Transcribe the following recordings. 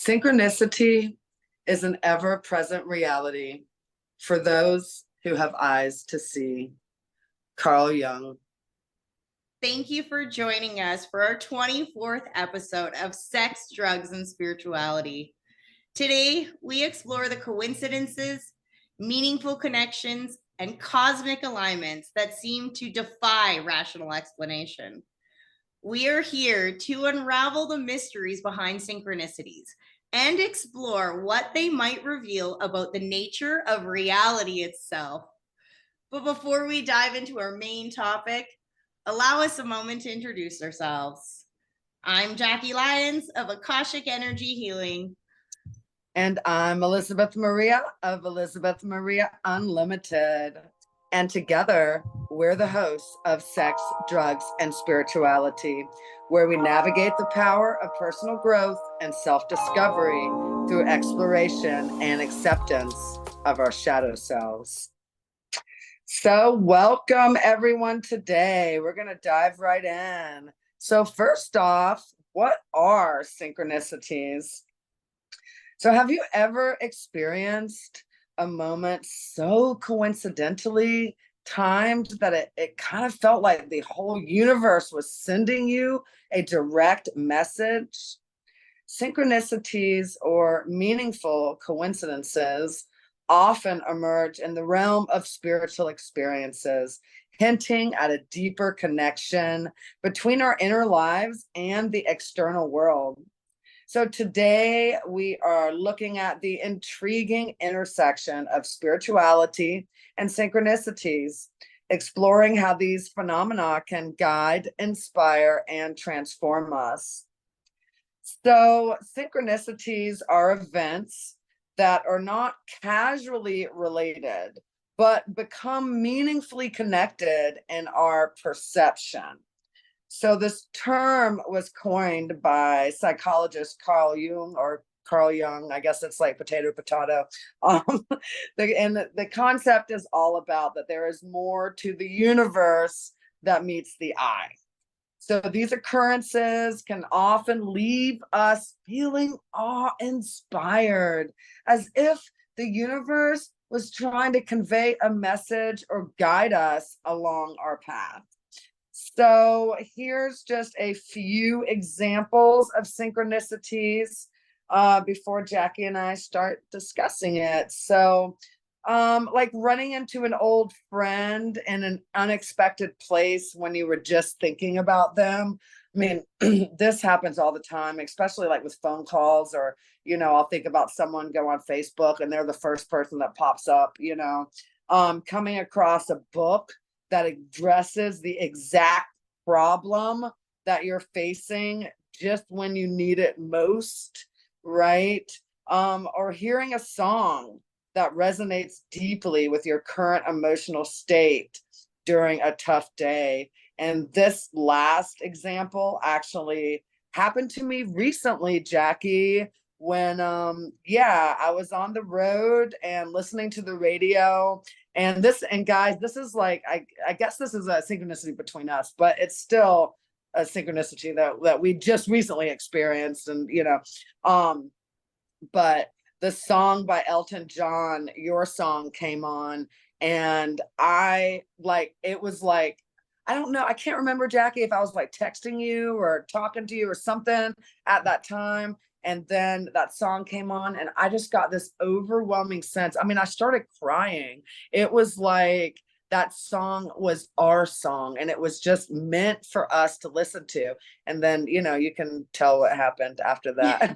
Synchronicity is an ever-present reality for those who have eyes to see. Carl Jung. Thank you for joining us for our 24th episode of Sex, Drugs, and Spirituality. Today, we explore the coincidences, meaningful connections, and cosmic alignments that seem to defy rational explanation. We are here to unravel the mysteries behind synchronicities and explore what they might reveal about the nature of reality itself. But before we dive into our main topic, allow us a moment to introduce ourselves. I'm Jackie Lyons of Akashic Energy Healing. And I'm Elizabeth Maria of Elizabeth Maria Unlimited. And together, we're the hosts of Sex, Drugs, and Spirituality, where we navigate the power of personal growth and self-discovery through exploration and acceptance of our shadow selves. So welcome everyone today. We're going to dive right in. So first off, what are synchronicities? So have you ever experienced a moment so coincidentally timed that it kind of felt like the whole universe was sending you a direct message? Synchronicities, or meaningful coincidences, often emerge in the realm of spiritual experiences, hinting at a deeper connection between our inner lives and the external world. So today we are looking at the intriguing intersection of spirituality and synchronicities, exploring how these phenomena can guide, inspire, and transform us. So synchronicities are events that are not casually related, but become meaningfully connected in our perception. So this term was coined by psychologist Carl Jung, or Carl Jung, I guess it's like potato. And the concept is all about that there is more to the universe that meets the eye. So these occurrences can often leave us feeling awe-inspired, as if the universe was trying to convey a message or guide us along our path. So here's just a few examples of synchronicities before Jackie and I start discussing it. So like running into an old friend in an unexpected place when you were just thinking about them. I mean, this happens all the time, especially like with phone calls, or, I'll think about someone, go on Facebook, and they're the first person that pops up, coming across a book that addresses the exact problem that you're facing just when you need it most, right? Or hearing a song that resonates deeply with your current emotional state during a tough day. And this last example actually happened to me recently, Jackie, when I was on the road and listening to the radio. And guys, this is like, I guess this is a synchronicity between us, but it's still a synchronicity that we just recently experienced. And but the song by Elton John, Your Song, came on, and it was like, I don't know, I can't remember, Jackie, if I was like texting you or talking to you or something at that time. And then that song came on, and I just got this overwhelming sense. I mean, I started crying. It was like that song was our song, and it was just meant for us to listen to. And then, you can tell what happened after that.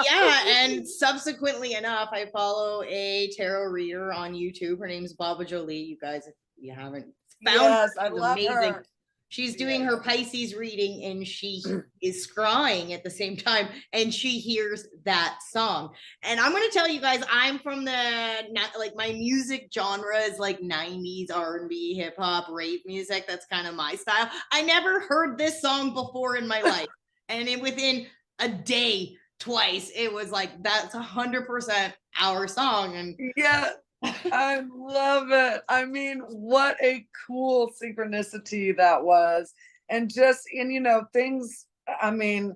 Yeah, and subsequently enough, I follow a tarot reader on YouTube. Her name's Baba Jolie. You guys, if you haven't found her, I love amazing. her. She's doing her Pisces reading, and she is scrying at the same time, and she hears that song. And I'm going to tell you guys, I'm from my music genre is like 90s R&B, hip hop, rave music. That's kind of my style. I never heard this song before in my life. And within a day, twice, it was like, that's 100% our song. And yeah, I love it. I mean, what a cool synchronicity that was. And things, I mean,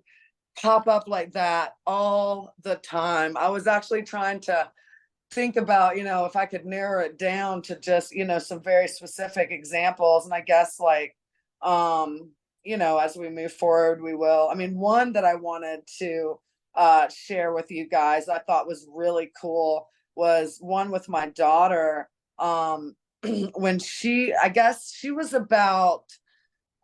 pop up like that all the time. I was actually trying to think about, if I could narrow it down to just, some very specific examples. And I guess like, as we move forward, we will. I mean, one that I wanted to share with you guys, I thought was really cool, was one with my daughter. When I guess she was about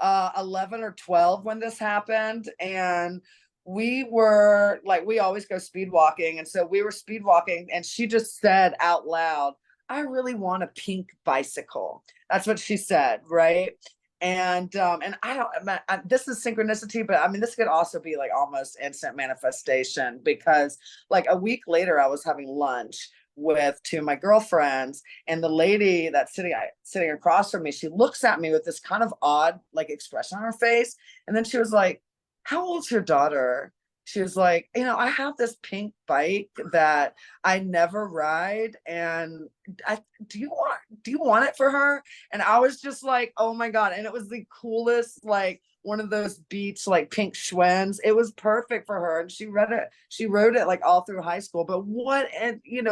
11 or 12 when this happened. And we always go speed walking. And so we were speed walking and she just said out loud, "I really want a pink bicycle." That's what she said. Right. And I don't, this is synchronicity, but I mean, this could also be like almost instant manifestation, because like a week later, I was having lunch with two of my girlfriends, and the lady that's sitting across from me, she looks at me with this kind of odd like expression on her face, and then she was like, "How old's your daughter?" She was like, "I have this pink bike that I never ride, and do you want it for her?" And I was just like, "Oh my God." And it was the coolest, like one of those beach like pink Schwens. It was perfect for her, and she rode it like all through high school. But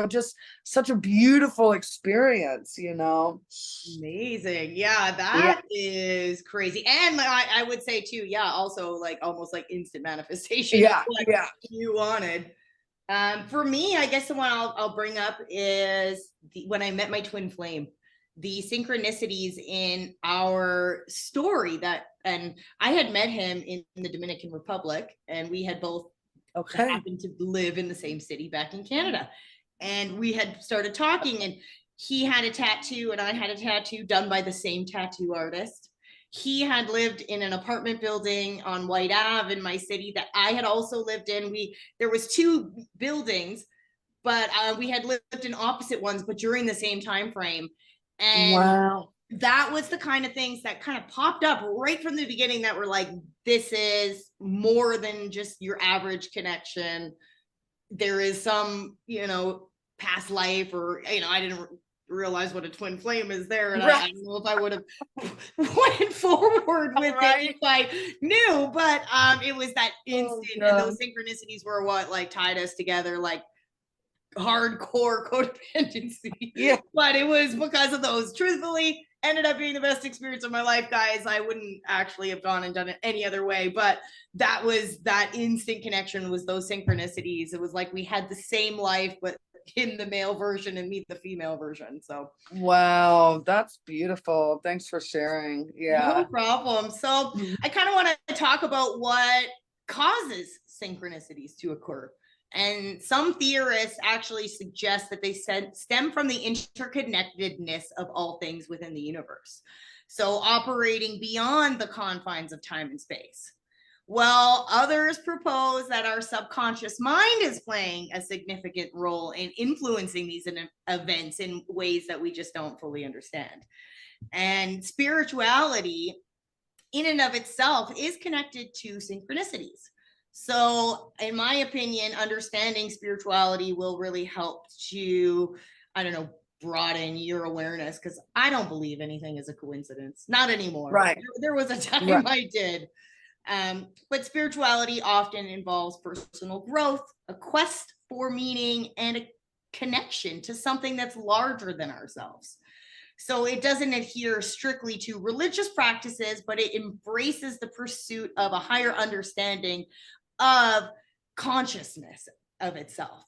just such a beautiful experience. Amazing. Yeah, that is crazy. And I would say too, yeah, also like almost like instant manifestation of what you wanted. For me, I guess the one I'll bring up is when I met my twin flame, the synchronicities in our story and I had met him in the Dominican Republic, and we had both happened to live in the same city back in Canada. And we had started talking, and he had a tattoo and I had a tattoo done by the same tattoo artist. He had lived in an apartment building on White Ave in my city that I had also lived in. There was two buildings, but we had lived in opposite ones, but during the same time frame. And wow, that was the kind of things that kind of popped up right from the beginning that were like, this is more than just your average connection. There is some, past life, or, I didn't realize what a twin flame is there. And I don't know if I would have went forward with it if I knew, but it was that instant, and those synchronicities were what like tied us together, like hardcore codependency. Yeah. But it was because of those. Truthfully, ended up being the best experience of my life, guys. I wouldn't actually have gone and done it any other way, but that instant connection was those synchronicities. It was like we had the same life, but him the male version and me the female version. So wow, that's beautiful. Thanks for sharing. Yeah, no problem. So I kind of want to talk about what causes synchronicities to occur. And some theorists actually suggest that they stem from the interconnectedness of all things within the universe. So operating beyond the confines of time and space. Well, others propose that our subconscious mind is playing a significant role in influencing these events in ways that we just don't fully understand. And spirituality in and of itself is connected to synchronicities. So in my opinion, understanding spirituality will really help to, broaden your awareness, because I don't believe anything is a coincidence. Not anymore. Right. There was a time I did. But spirituality often involves personal growth, a quest for meaning, and a connection to something that's larger than ourselves. So it doesn't adhere strictly to religious practices, but it embraces the pursuit of a higher understanding of consciousness of itself.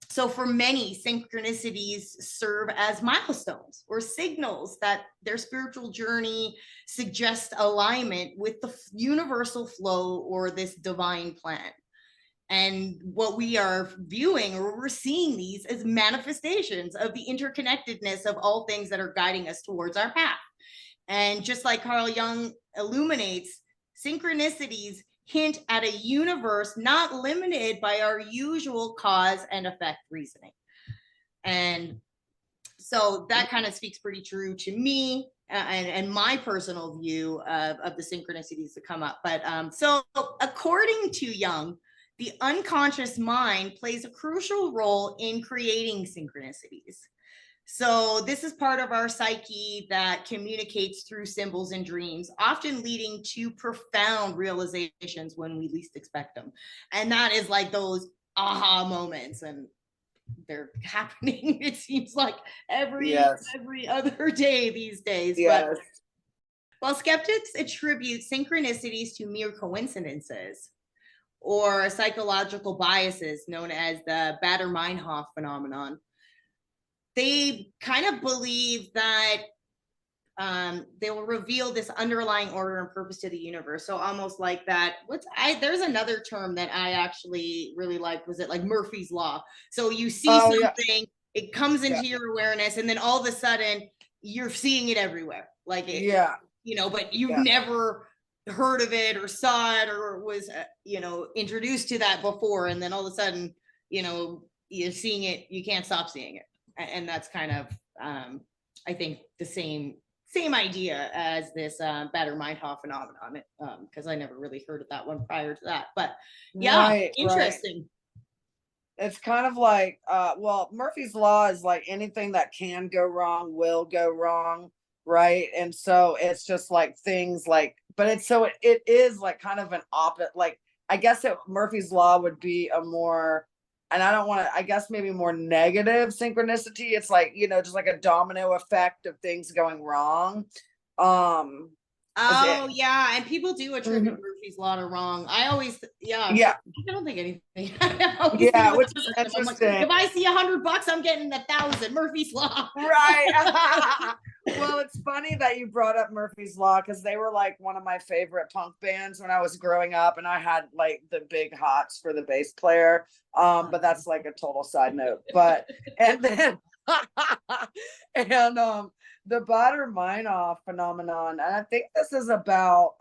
So for many, synchronicities serve as milestones or signals that their spiritual journey suggests alignment with the universal flow or this divine plan. And what we are viewing, or we're seeing these as manifestations of the interconnectedness of all things that are guiding us towards our path. And just like Carl Jung illuminates, synchronicities hint at a universe not limited by our usual cause and effect reasoning. And so that kind of speaks pretty true to me and my personal view of the synchronicities that come up. But so according to Jung, the unconscious mind plays a crucial role in creating synchronicities. So this is part of our psyche that communicates through symbols and dreams, often leading to profound realizations when we least expect them. And that is like those aha moments, and they're happening, it seems like every other day these days. Yes. But while skeptics attribute synchronicities to mere coincidences or psychological biases known as the Bader-Meinhof phenomenon, they kind of believe that they will reveal this underlying order and purpose to the universe. So almost like that. There's another term that I actually really like. Was it like Murphy's Law? So you see something, it comes into your awareness, and then all of a sudden you're seeing it everywhere. Like it, but you've never heard of it or saw it or was, introduced to that before. And then all of a sudden, you're seeing it, you can't stop seeing it. And that's kind of, I think, the same idea as this Bader-Meinhof phenomenon, because I never really heard of that one prior to that. But interesting. Right. It's kind of like, Murphy's Law is like anything that can go wrong will go wrong, right? And so it's just like things like, but it is like kind of an opposite, like, I guess Murphy's Law would be a more, and I don't want to, I guess maybe more negative synchronicity. It's like, just like a domino effect of things going wrong. And people do attribute Murphy's Law to wrong. I always, I don't think anything. Which is interesting. Like, if I see $100, I'm getting 1,000. Murphy's Law, right? Well, it's funny that you brought up Murphy's Law, because they were like one of my favorite punk bands when I was growing up, and I had like the big hots for the bass player. But that's like a total side note. But and then and the Bader-Meinhof phenomenon, and I think this is about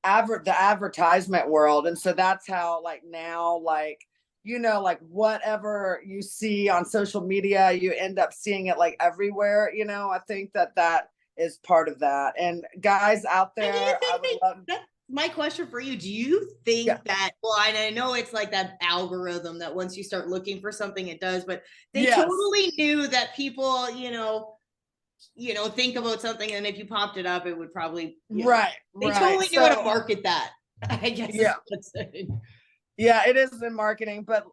the advertisement world. And so that's how, like, now, like, like whatever you see on social media, you end up seeing it like everywhere. I think that is part of that. And guys out there, my question for you, do you think that, well, I know it's like that algorithm that once you start looking for something, it does, but they totally knew that people, think about something, and if you popped it up, it would probably, they totally knew how to market that, I guess. It is in marketing. But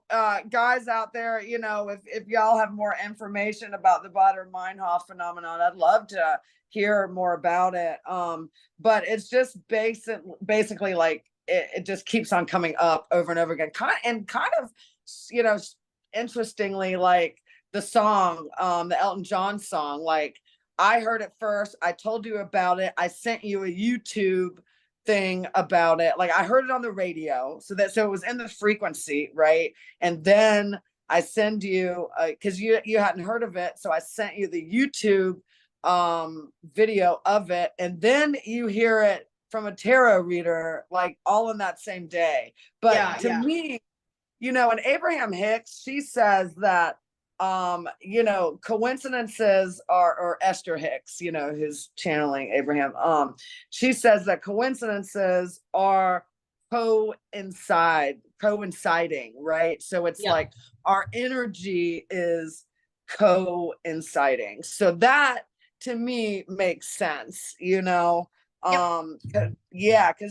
guys out there, if y'all have more information about the Bader-Meinhof phenomenon, I'd love to hear more about it. But it's just basically like it just keeps on coming up over and over again. Kind of, interestingly, like the song, the Elton John song, like I heard it first. I told you about it. I sent you a YouTube thing about it. Like I heard it on the radio, so it was in the frequency, right? And then I send you, because you hadn't heard of it, so I sent you the YouTube video of it, and then you hear it from a tarot reader, like all in that same day. But to me, and Abraham Hicks, she says that coincidences are, or Esther Hicks, who's channeling Abraham, she says that coincidences are coinciding, right? So it's like our energy is coinciding. So that to me makes sense, because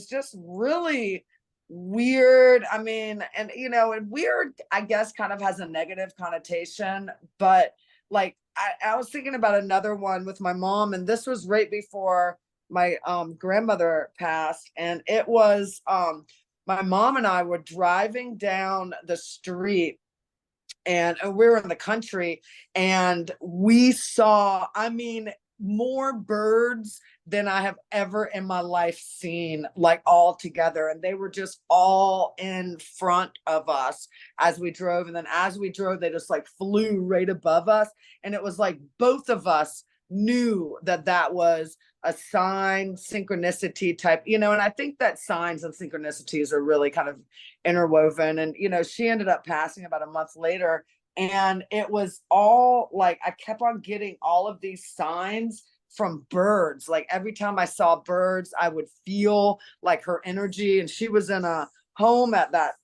just really weird. I mean, and and weird, I guess, kind of has a negative connotation, but like I was thinking about another one with my mom, and this was right before my grandmother passed, and it was my mom and I were driving down the street, and we were in the country, and we saw, I mean, more birds than I have ever in my life seen, like all together. And they were just all in front of us as we drove. And then as we drove, they just like flew right above us. And it was like both of us knew that was a sign, synchronicity type, and I think that signs and synchronicities are really kind of interwoven. And, she ended up passing about a month later. And it was all like, I kept on getting all of these signs from birds. Like every time I saw birds, I would feel like her energy. And she was in a home at that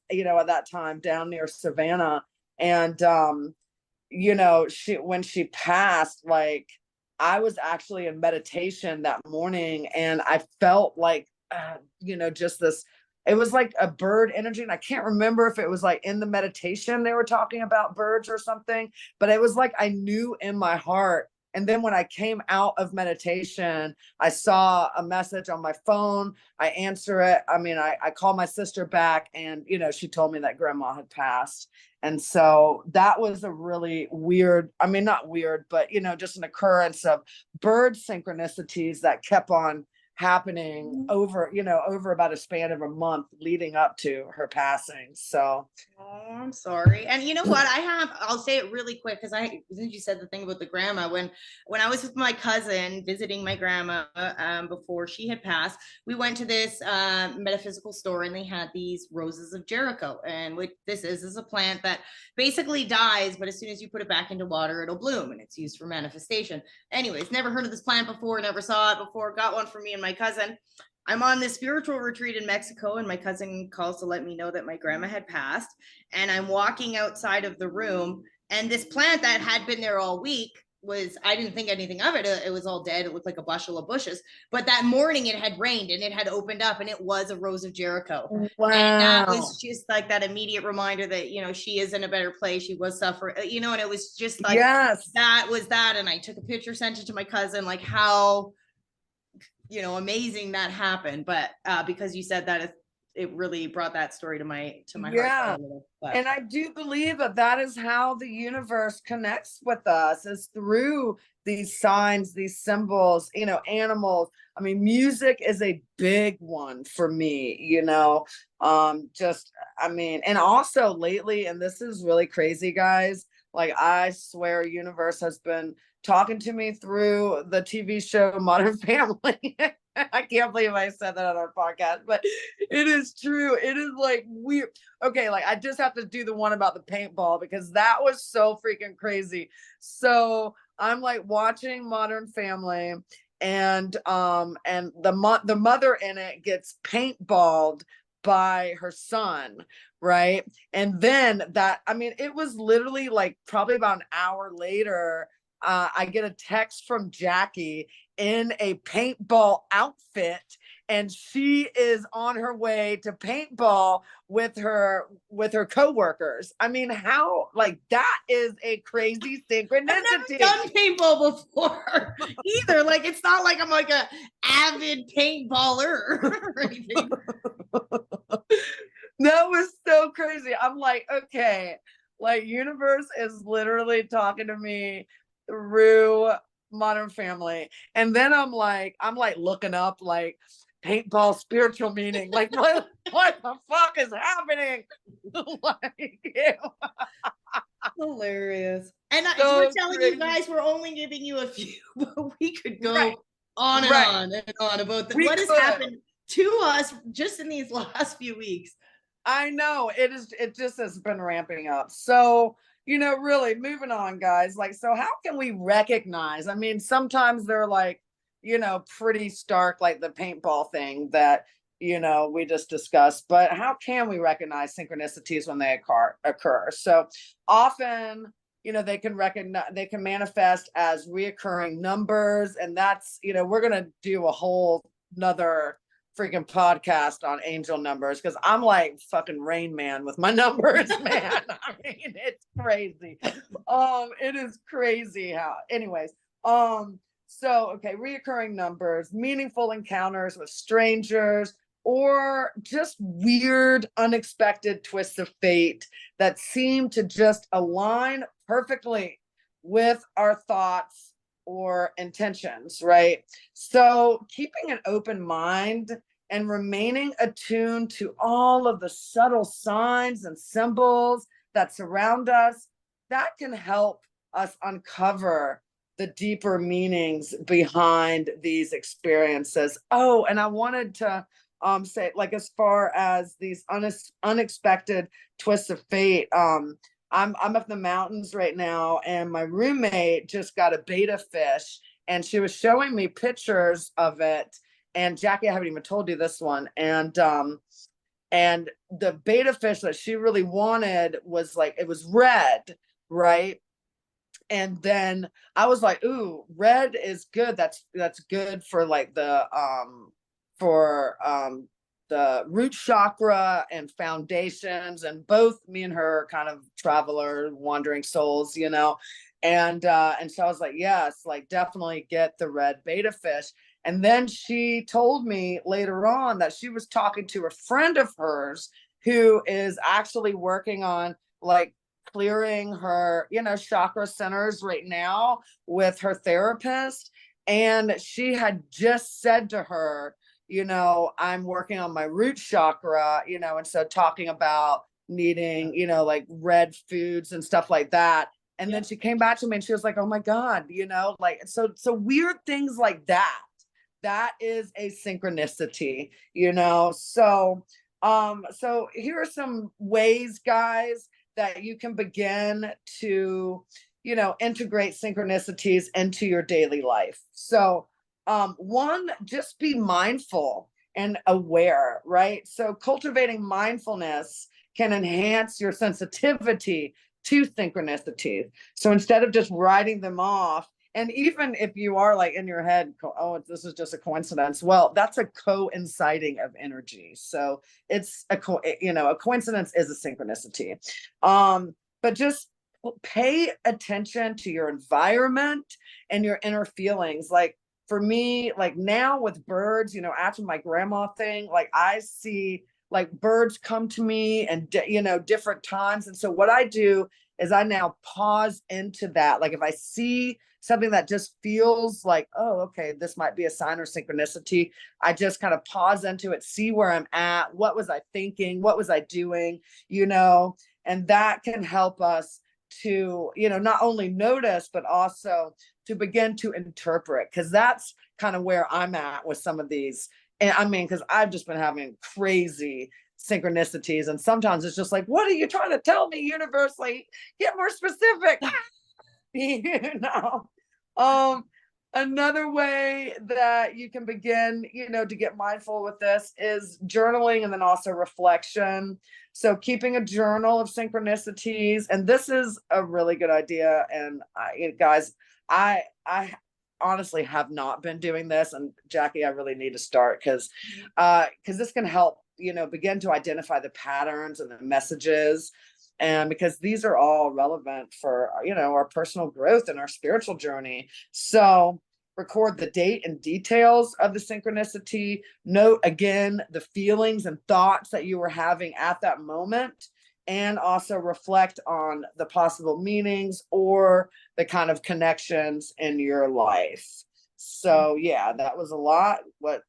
time down near Savannah. And when she passed, like I was actually in meditation that morning, and I felt like, just this, it was like a bird energy. And I can't remember if it was like in the meditation they were talking about birds or something, but it was like I knew in my heart. And then when I came out of meditation, I saw a message on my phone. I answer it. I mean, I called my sister back, and, she told me that grandma had passed. And so that was a really weird, I mean, not weird, but, just an occurrence of bird synchronicities that kept on happening over about a span of a month leading up to her passing. So I'm sorry. And you know what? I'll say it really quick, because since you said the thing about the grandma, when I was with my cousin visiting my grandma before she had passed, we went to this metaphysical store, and they had these roses of Jericho. And what this is a plant that basically dies, but as soon as you put it back into water, it'll bloom, and it's used for manifestation. Anyways, never heard of this plant before, never saw it before, got one for me and my cousin. I'm on this spiritual retreat in Mexico, and my cousin calls to let me know that my grandma had passed. And I'm walking outside of the room, and this plant that had been there all week I didn't think anything of it. It was all dead. It looked like a bushel of bushes. But that morning it had rained, and it had opened up, and it was a rose of Jericho. wow. And that was just like that immediate reminder that, she is in a better place. She was suffering, and it was just like, yes, that was that. And I took a picture, sent it to my cousin, like how amazing that happened. But because you said that, it really brought that story to my heart. And I do believe that is how the universe connects with us, is through these signs, these symbols, animals. I mean, music is a big one for me, and also lately, and this is really crazy, guys, like I swear universe has been talking to me through the TV show Modern Family. I can't believe I said that on our podcast, but it is true. It is like weird. Okay, like I just have to do the one about the paintball, because that was so freaking crazy. So I'm like watching Modern Family, and the mother in it gets paintballed by her son, right? And then it was literally like probably about an hour later, I get a text from Jackie in a paintball outfit, and she is on her way to paintball with her coworkers. I mean, how, like, that is a crazy synchronicity. I've never done paintball before either. Like, it's not like I'm like a avid paintballer or anything. That was so crazy. I'm like, okay, like universe is literally talking to me through Modern Family. And then I'm like looking up like paintball spiritual meaning. Like what the fuck is happening? Like, hilarious. And so we're telling crazy. You guys, we're only giving you a few, but we could go on and on and on about what has happened to us just in these last few weeks. I know it just has been ramping up. So, really moving on, guys. Like, so how can we recognize? I mean, sometimes they're like, pretty stark, like the paintball thing that, we just discussed, but how can we recognize synchronicities when they occur? So often, they can manifest as reoccurring numbers. And that's, we're going to do a whole nother freaking podcast on angel numbers, because I'm like fucking Rain Man with my numbers, man. I mean, it's crazy. It is crazy how, anyways. So okay, reoccurring numbers, meaningful encounters with strangers, or just weird, unexpected twists of fate that seem to just align perfectly with our thoughts or intentions, right? So keeping an open mind and remaining attuned to all of the subtle signs and symbols that surround us, that can help us uncover the deeper meanings behind these experiences. Oh, and I wanted to say, like, as far as these unexpected twists of fate, I'm up in the mountains right now, and my roommate just got a betta fish, and she was showing me pictures of it. And Jackie, I haven't even told you this one. And the betta fish that she really wanted was like, it was red, right? And then I was like, ooh, red is good. That's good for like for the root chakra and foundations. And both me and her are kind of traveler, wandering souls, you know. And so I was like, yes, like definitely get the red beta fish. And then she told me later on that she was talking to a friend of hers who is actually working on like clearing her, you know, chakra centers right now with her therapist. And she had just said to her, you know, I'm working on my root chakra, you know, and so talking about needing, you know, like red foods and stuff like that. And then she came back to me and she was like, oh my God, you know, like, so weird things like that. That is a synchronicity, you know. So here are some ways, guys, that you can begin to, you know, integrate synchronicities into your daily life. So one, just be mindful and aware, right? So cultivating mindfulness can enhance your sensitivity to synchronicities. So instead of just writing them off, and even if you are like in your head, oh, this is just a coincidence. Well, that's a coinciding of energy. So it's you know, a coincidence is a synchronicity. But just pay attention to your environment and your inner feelings. Like for me, like now with birds, you know, after my grandma thing, like I see like birds come to me and you know, different times. And so what I do is I now pause into that. Like if I see something that just feels like, oh, okay, this might be a sign or synchronicity, I just kind of pause into it, see where I'm at, what was I thinking, what was I doing, you know. And that can help us to, you know, not only notice but also to begin to interpret, because that's kind of where I'm at with some of these. And I mean, because I've just been having crazy synchronicities, and sometimes it's just like, what are you trying to tell me, universally? Get more specific. You know. Another way that you can begin, you know, to get mindful with this is journaling, and then also reflection. So keeping a journal of synchronicities, and this is a really good idea. And guys, I honestly have not been doing this, and Jackie, I really need to start, because this can help, you know, begin to identify the patterns and the messages, and because these are all relevant for, you know, our personal growth and our spiritual journey. So record the date and details of the synchronicity. Note again the feelings and thoughts that you were having at that moment, and also reflect on the possible meanings or the kind of connections in your life. So yeah, that was a lot. What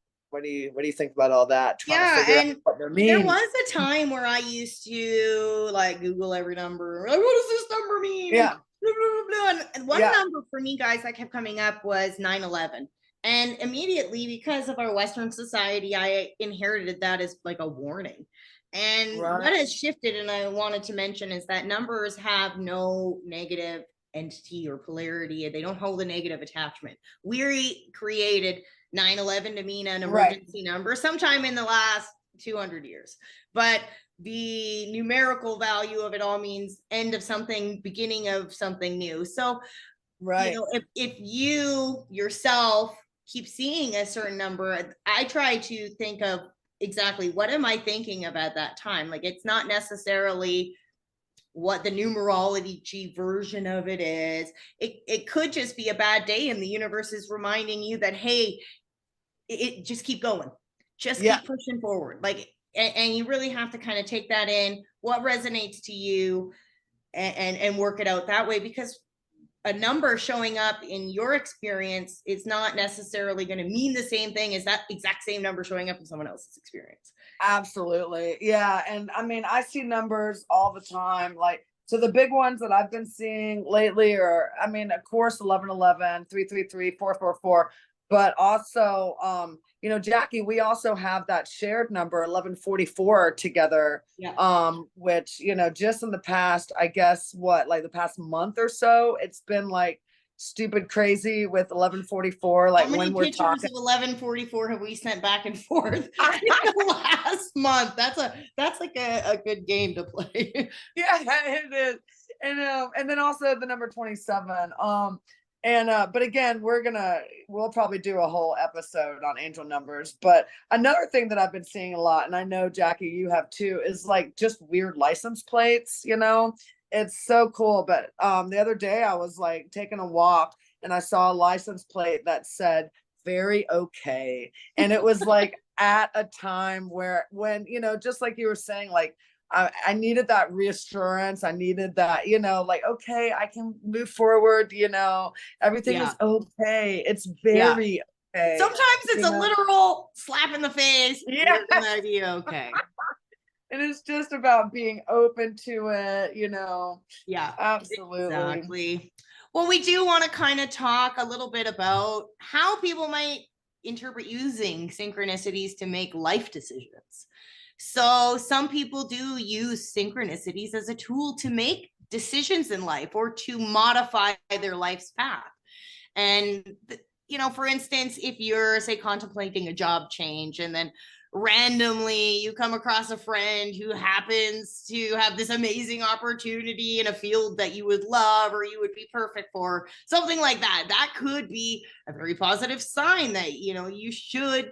do you think about all that? Trying to figure out what they mean. There was a time where I used to like Google every number. Like, what does this number mean? Yeah. Blah, blah, blah. And one number for me, guys, that kept coming up was 9/11. And immediately, because of our Western society, I inherited that as like a warning. And what has shifted, and I wanted to mention, is that numbers have no negative entity or polarity. They don't hold a negative attachment. We created 9/11 to mean an emergency number sometime in the last 200 years. But the numerical value of it all means end of something, beginning of something new. So, you know, if you yourself keep seeing a certain number, I try to think of exactly what am I thinking of at that time. Like, it's not necessarily what the numerology version of it is. It could just be a bad day, and the universe is reminding you that, hey, it just keep going, just keep pushing forward. Like, and you really have to kind of take that in, what resonates to you, and work it out that way, because a number showing up in your experience is not necessarily going to mean the same thing as that exact same number showing up in someone else's experience. Absolutely. Yeah. And I mean, I see numbers all the time. Like, so the big ones that I've been seeing lately are, I mean, of course, 1111, 333, 444, but also, you know, Jackie, we also have that shared number 1144 together, which, you know, just in the past, I guess, like the past month or so, it's been like stupid crazy with 1144. Like, how many when we're pictures talking of 1144 have we sent back and forth in the last month? That's like a good game to play. Yeah, it is. And then also the number 27. But again, we'll probably do a whole episode on angel numbers. But another thing that I've been seeing a lot, and I know Jackie, you have too, is like just weird license plates, it's so cool. But the other day I was like taking a walk and I saw a license plate that said very okay. And it was like at a time when, just like you were saying, like I needed that reassurance. I needed that, like, okay, I can move forward, everything Yeah. is okay. It's Yeah. very okay. Sometimes it's a literal slap in the face. Yeah. You're gonna be okay. And it's just about being open to it, Yeah, Absolutely. exactly. Well, we do want to kind of talk a little bit about how people might interpret using synchronicities to make life decisions. So some people do use synchronicities as a tool to make decisions in life or to modify their life's path. And, for instance, if you're, say, contemplating a job change and then randomly you come across a friend who happens to have this amazing opportunity in a field that you would love or you would be perfect for, something like that could be a very positive sign that you should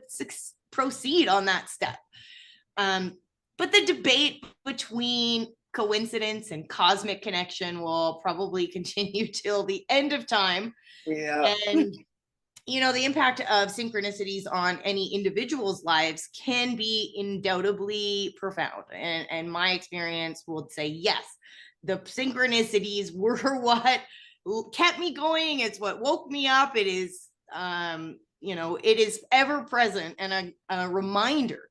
proceed on that step. But the debate between coincidence and cosmic connection will probably continue till the end of time. Yeah. And the impact of synchronicities on any individual's lives can be undoubtedly profound. And my experience would say, yes, the synchronicities were what kept me going. It's what woke me up. It is, it is ever present and a reminder.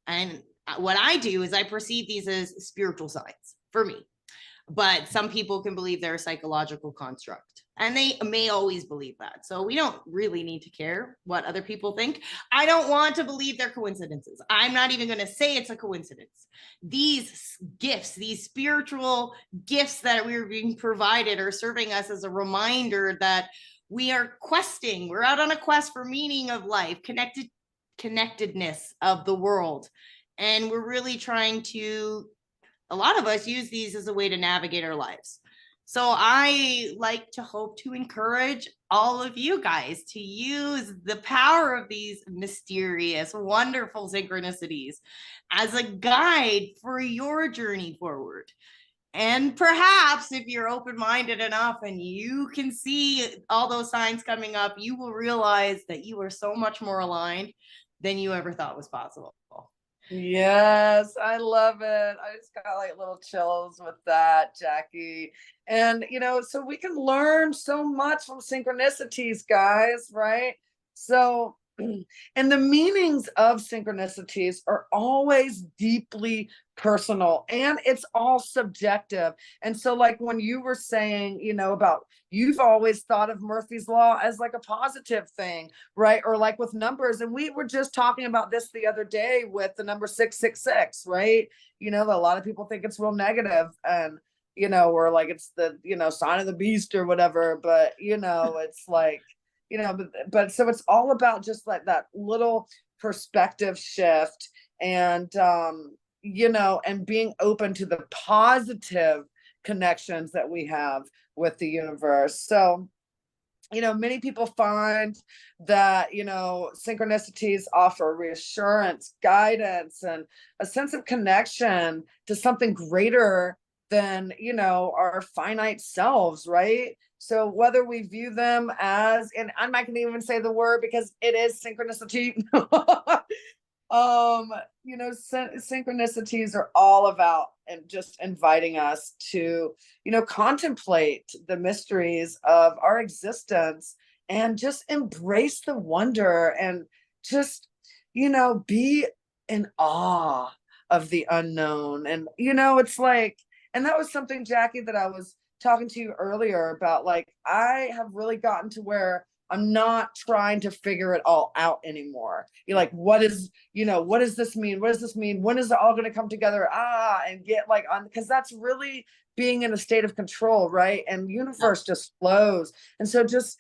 And what I do is I perceive these as spiritual signs for me. But some people can believe they're a psychological construct, and they may always believe that. So we don't really need to care what other people think. I don't want to believe they're coincidences. I'm not even going to say it's a coincidence. These gifts, these spiritual gifts that we're being provided are serving us as a reminder that we are questing. We're out on a quest for meaning of life, connectedness of the world. And we're really trying to, a lot of us use these as a way to navigate our lives. So I like to hope to encourage all of you guys to use the power of these mysterious, wonderful synchronicities as a guide for your journey forward. And perhaps if you're open-minded enough and you can see all those signs coming up, you will realize that you are so much more aligned than you ever thought was possible. Yes, I love it. I just got like little chills with that, Jackie. And, so we can learn so much from synchronicities, guys, right? So, and the meanings of synchronicities are always deeply personal and it's all subjective. And so, like when you were saying, about you've always thought of Murphy's Law as like a positive thing, right? Or like with numbers. And we were just talking about this the other day with the number 666, right? A lot of people think it's real negative and, or like it's the, sign of the beast or whatever. But, it's like, but so it's all about just like that little perspective shift and, and being open to the positive connections that we have with the universe. So, many people find that, synchronicities offer reassurance, guidance, and a sense of connection to something greater than, our finite selves, right? So whether we view them as, and I'm not going to even say the word because it is synchronicity. Synchronicities are all about and just inviting us to, contemplate the mysteries of our existence and just embrace the wonder and just, be in awe of the unknown. And, it's like, and that was something, Jackie, that I was talking to you earlier about. Like, I have really gotten to where I'm not trying to figure it all out anymore. You're like, what does this mean? What does this mean? When is it all going to come together? And get like on, because that's really being in a state of control, right? And universe just flows. And so just,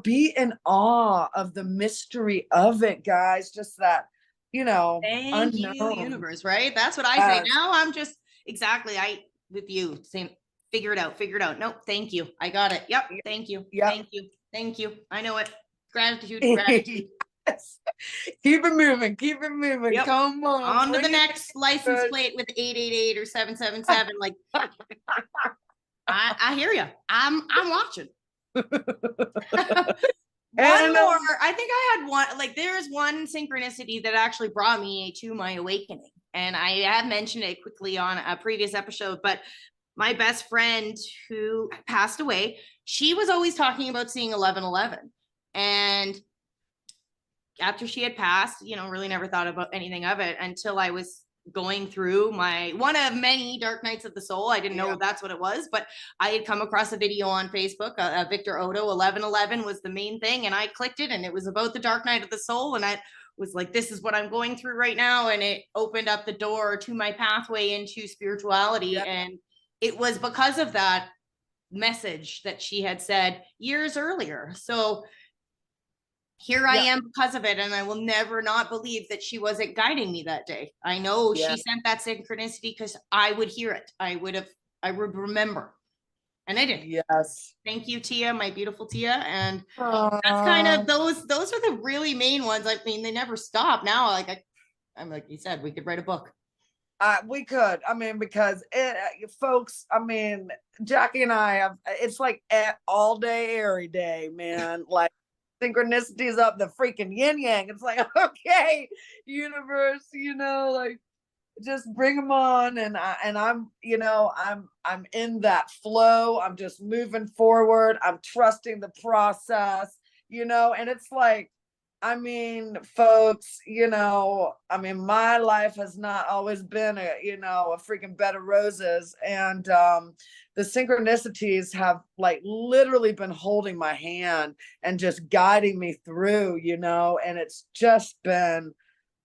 be in awe of the mystery of it, guys. Just that, Thank you, unknown. universe, right? That's what I say. Now I'm just with you, same Figure it out. Figure it out. Nope. Thank you. I got it. Yep. Thank you. Yep. Thank you. Thank you. I know it. Gratitude. Gratitude. Yes. Keep it moving. Keep it moving. Yep. Come On to the bring it next license good. plate with 888 or 777. Like, I hear you. I'm watching. And, more. I think I had one, like there's one synchronicity that actually brought me to my awakening. And I have mentioned it quickly on a previous episode, but my best friend who passed away, she was always talking about seeing 1111. And after she had passed, you know, really never thought about anything of it until I was going through my one of many dark nights of the soul. I didn't know that's what it was, but I had come across a video on Facebook. Victor Odo 1111 was the main thing, and I clicked it, and it was about the dark night of the soul, and I was like, this is what I'm going through right now, and it opened up the door to my pathway into spirituality. And it was because of that message that she had said years earlier. So here I am because of it, and I will never not believe that she wasn't guiding me that day. I know she sent that synchronicity because I would hear it. I would remember, and I did. Yes. Thank you, Tia, my beautiful Tia. And that's kind of those are the really main ones. I mean, they never stop. Now, like I'm like you said, we could write a book. We could. I mean, because folks, I mean, Jackie and I have, it's like all day, every day, man. Like, synchronicities up the freaking yin yang. It's like, okay, universe, you know, like just bring them on. And I'm, you know, I'm in that flow. I'm just moving forward. I'm trusting the process, you know, and it's like, I mean, folks, you know, I mean, my life has not always been a, you know, a freaking bed of roses. And the synchronicities have like literally been holding my hand and just guiding me through, you know, and it's just been,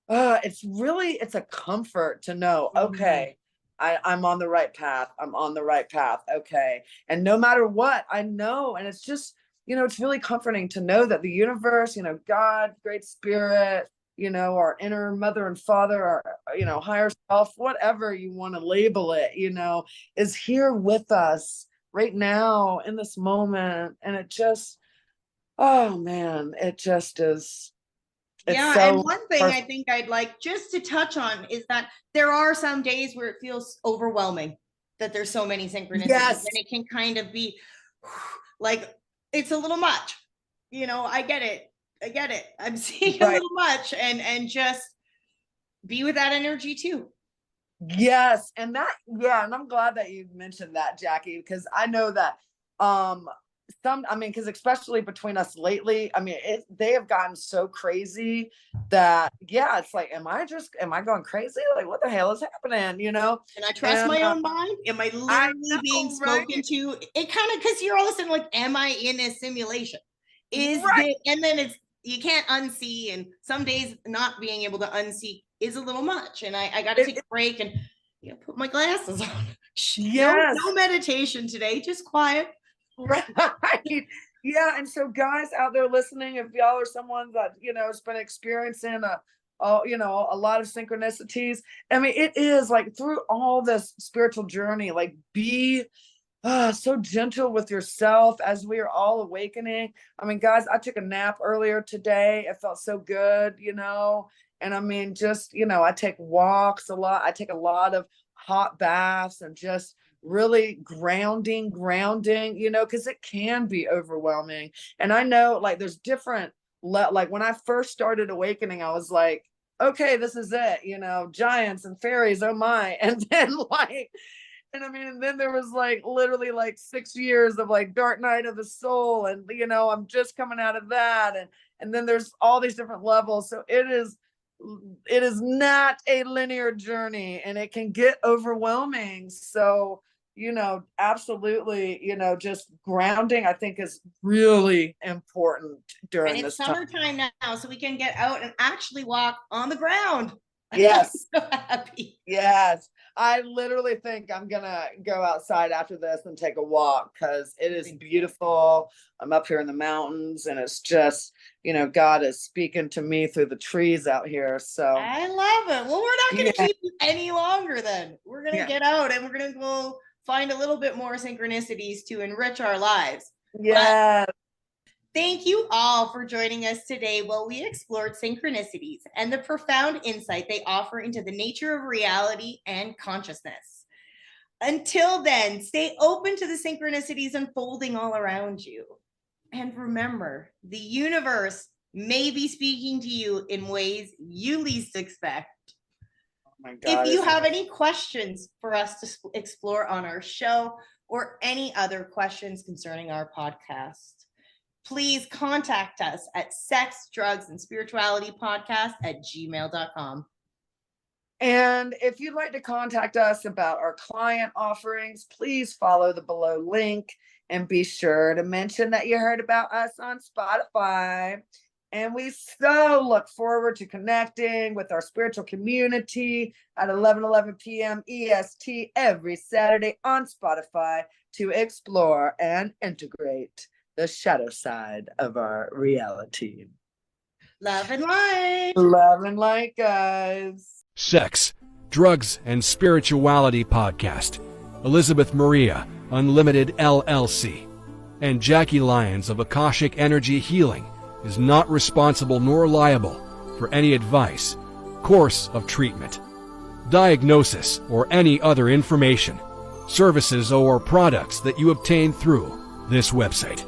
it's a comfort to know, okay, I'm on the right path. I'm on the right path. Okay. And no matter what, I know, and it's just, you know, it's really comforting to know that the universe, you know, God, great spirit, you know, our inner mother and father, our, you know, higher self, whatever you want to label it, you know, is here with us right now in this moment. And it just, oh man, it just is. And one thing I think I'd like just to touch on is that there are some days where it feels overwhelming that there's so many synchronicities, and it can kind of be like, it's a little much, you know. I get it. I'm seeing a little much, and just be with that energy too. Yes. And that, and I'm glad that you mentioned that, Jackie, because I know that because especially between us lately, I mean, they have gotten so crazy that, it's like, am I going crazy? Like, what the hell is happening? You know? And I trust my own mind. Am I literally being spoken to? It kind of, because you're all of a sudden like, am I in a simulation? And then you can't unsee. And some days not being able to unsee is a little much. And I got to take a break and put my glasses on. No meditation today, just quiet. Right. Yeah. And so guys out there listening, if y'all are someone that, you know, has been experiencing you know, a lot of synchronicities, I mean, it is like through all this spiritual journey, like be so gentle with yourself as we are all awakening. I mean, guys, I took a nap earlier today. It felt so good, you know, and I mean, just, you know, I take walks a lot. I take a lot of hot baths and just really grounding, you know, because it can be overwhelming. And I know like there's different, like when I first started awakening, I was like, okay, this is it, you know, giants and fairies, oh my. And then like, and I mean, and then there was like literally like 6 years of like dark night of the soul. And, you know, I'm just coming out of that. And then there's all these different levels. So it is not a linear journey, and it can get overwhelming. So, you know, absolutely, you know, just grounding, I think, is really important during this time. It's summertime now, so we can get out and actually walk on the ground. Yes. I'm so happy. Yes. I literally think I'm gonna go outside after this and take a walk because it is beautiful. I'm up here in the mountains, and it's just, you know, God is speaking to me through the trees out here. So I love it. Well, we're not gonna keep you any longer then. We're gonna get out and we're gonna go find a little bit more synchronicities to enrich our lives. Yeah. Thank you all for joining us today while we explored synchronicities and the profound insight they offer into the nature of reality and consciousness. Until then, stay open to the synchronicities unfolding all around you. And remember, the universe may be speaking to you in ways you least expect. Oh my God, if you have any questions for us to explore on our show or any other questions concerning our podcast, please contact us at sexdrugsandspiritualitypodcast@gmail.com. And if you'd like to contact us about our client offerings, please follow the below link and be sure to mention that you heard about us on Spotify. And we so look forward to connecting with our spiritual community at 11 p.m. EST every Saturday on Spotify to explore and integrate the shadow side of our reality. Love and light. Love and light, guys. Sex, Drugs, and Spirituality Podcast. Elizabeth Maria, Unlimited LLC. And Jackie Lyons of Akashic Energy Healing is not responsible nor liable for any advice, course of treatment, diagnosis, or any other information, services, or products that you obtain through this website.